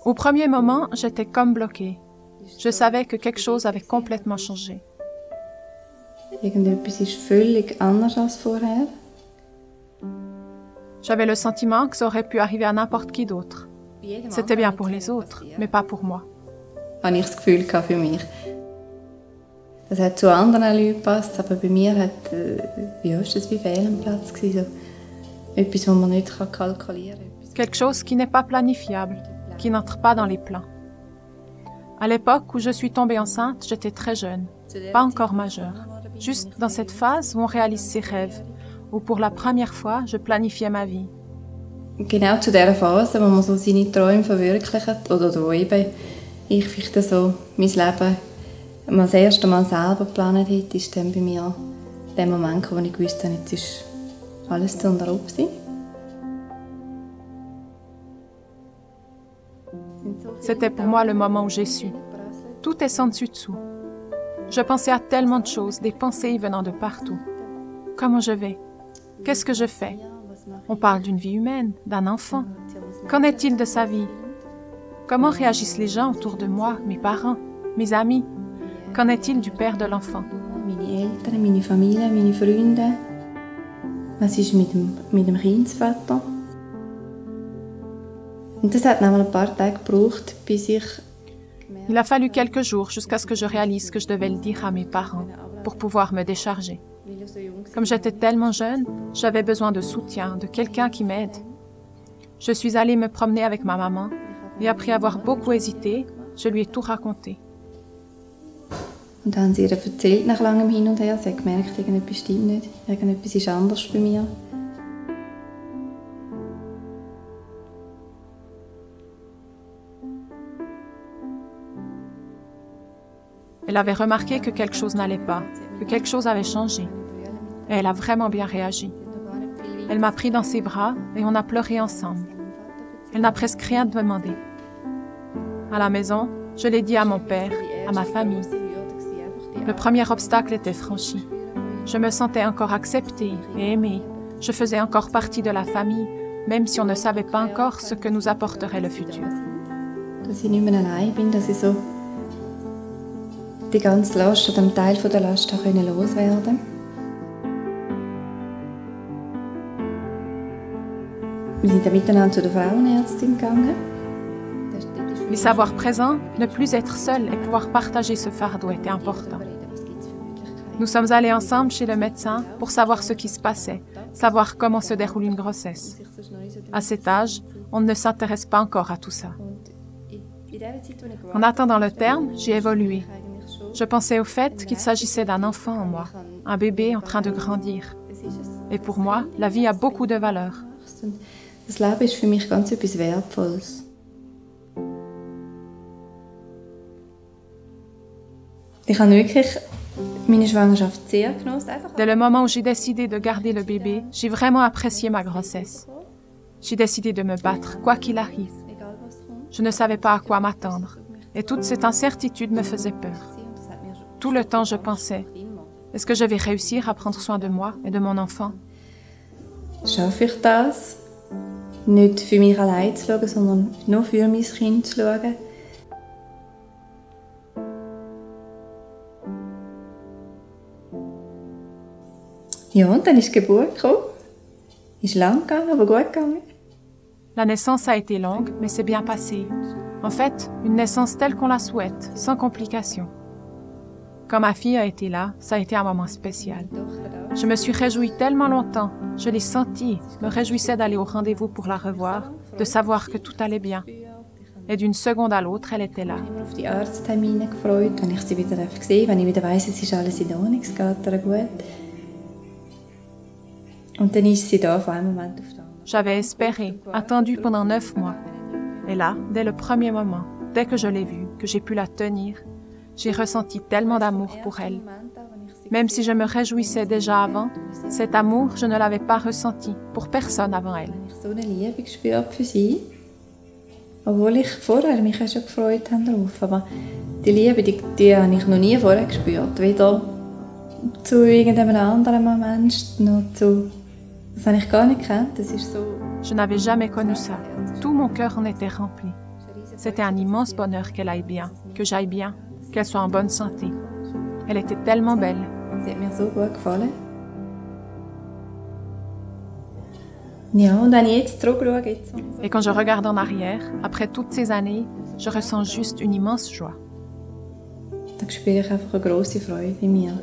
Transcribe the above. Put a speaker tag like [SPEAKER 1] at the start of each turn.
[SPEAKER 1] Au premier moment, j'étais comme bloquée. Je savais que quelque chose avait complètement changé. J'avais le sentiment que ça aurait pu arriver à n'importe qui d'autre. C'était bien pour les autres, mais pas pour moi.
[SPEAKER 2] Habe ich das Gefühl für mich. Das hat zu anderen Leuten gepasst, aber bei mir ist das wie Fehl am Platz gewesen, so etwas, was man nicht kalkulieren kann.
[SPEAKER 1] Quelque chose qui n'est pas planifiable, qui n'entre pas dans les plans. À l'époque où je suis tombée enceinte, j'étais très jeune, pas encore majeure, juste dans cette phase où on réalise ses rêves, où pour la première fois, je planifiais ma vie.
[SPEAKER 2] Genau zu dieser Phase, wo man so seine Träume verwirklicht, oder wo eben ich vielleicht so mein Leben das erste Mal selber geplant habe, ist dann bei mir der Moment, wo ich gewusst habe, jetzt ist alles zu und drauf.
[SPEAKER 1] C'était pour moi le moment où j'ai su. Tout est sans dessus-dessous. Je pensais à tellement de choses, des pensées venant de partout. Comment je vais? Qu'est-ce que je fais? On parle d'une vie humaine, d'un enfant. Qu'en est-il de sa vie? Comment réagissent les gens autour de moi, mes parents, mes amis? Qu'en est-il du père de l'enfant?
[SPEAKER 2] Meine Eltern, meine Familie, meine Freunde. Was ist mit dem Kindsvater? Und das hat noch ein paar Tage gebraucht, bis ich...
[SPEAKER 1] Il a fallu quelques jours jusqu'à ce que je réalise que je devais le dire à mes parents pour pouvoir me décharger. Comme j'étais tellement jeune, j'avais besoin de soutien, de quelqu'un qui m'aide. Je suis allée me promener avec ma maman et après avoir beaucoup hésité, je lui ai tout raconté.
[SPEAKER 2] Und dann haben sie ihr erzählt nach langem Hin und Her. Sie hat gemerkt, irgendetwas stimmt nicht, irgendetwas ist anders bei mir.
[SPEAKER 1] Elle avait remarqué que quelque chose n'allait pas, que quelque chose avait changé. Et elle a vraiment bien réagi. Elle m'a pris dans ses bras et on a pleuré ensemble. Elle n'a presque rien demandé. À la maison, je l'ai dit à mon père, à ma famille. Le premier obstacle était franchi. Je me sentais encore acceptée et aimée. Je faisais encore partie de la famille, même si on ne savait pas encore ce que nous apporterait le futur.
[SPEAKER 2] Dass ich nicht mehr allein bin, dass ich so die ganze Last oder einen Teil der Last loswerden konnte. Wir sind dann miteinander zu der Frauenärztin gegangen.
[SPEAKER 1] Les savoirs présents, ne plus être seul et pouvoir partager ce fardeau était important. Nous sommes allés ensemble chez le médecin pour savoir ce qui se passait, savoir comment se déroule une grossesse. À cet âge, on ne s'intéresse pas encore à tout ça. En attendant le terme, j'ai évolué. Je pensais au fait qu'il s'agissait d'un enfant en moi, un bébé en train de grandir. Et pour moi, la vie a beaucoup de valeur.
[SPEAKER 2] Das Leben ist für mich ganz etwas Wertvolles. Ich habe wirklich meine Schwangerschaft sehr genossen.
[SPEAKER 1] Dès le moment où j'ai décidé de garder le bébé, j'ai vraiment apprécié ma grossesse. J'ai décidé de me battre, quoi qu'il arrive. Je ne savais pas à quoi m'attendre, et toute cette incertitude me faisait peur. Tout le temps, je pensais, est-ce que je vais réussir à prendre soin de moi et de mon enfant?
[SPEAKER 2] Schaffe ich das? Nicht für mich allein zu schauen, sondern nur für mein Kind zu schauen. Ja, und dann ist die Geburt gekommen. Ist lang gegangen, aber gut gegangen.
[SPEAKER 1] La naissance a été longue, mais c'est bien passé. En fait, une naissance telle qu'on la souhaite, sans complications. Quand ma fille a été là, ça a été un moment spécial. Je me suis réjouie tellement longtemps, je l'ai sentie, me réjouissais d'aller au rendez-vous pour la revoir, de savoir que tout allait bien. Et d'une seconde à l'autre, elle était là.
[SPEAKER 2] Ich habe mich auf die Arzttermine gefreut, wenn ich sie wieder sehen darf, wenn ich wieder weiss, es ist alles in Ordnung, es geht ihr gut. Und dann ist sie da von einem Moment auf den anderen.
[SPEAKER 1] J'avais espéré, attendu pendant 9 mois. Et là, dès le premier moment, dès que je l'ai vue, que j'ai pu la tenir, j'ai ressenti tellement d'amour pour elle. Même si je me réjouissais déjà avant, cet amour, je ne l'avais pas ressenti pour personne avant elle.
[SPEAKER 2] Ich habe so eine Liebe gespürt für sie, obwohl ich vorher mich schon gefreut habe darauf. Aber die Liebe, die habe ich noch nie vorher gespürt. Weder zu irgendeinem anderen Mensch, noch zu Das habe ich gar nicht gekannt. Das ist so...
[SPEAKER 1] Je n'avais jamais connu ça. Tout mon cœur en était rempli. C'était un immense bonheur qu'elle aille bien, que j'aille bien, qu'elle soit en bonne santé. Elle était tellement belle.
[SPEAKER 2] Sie hat mir so gut gefallen. Ja, und wenn ich jetzt zurückschaue,
[SPEAKER 1] Et quand je regarde en arrière, après toutes ces années, je ressens juste une immense joie.
[SPEAKER 2] dann spüre ich einfach eine grosse Freude in mir.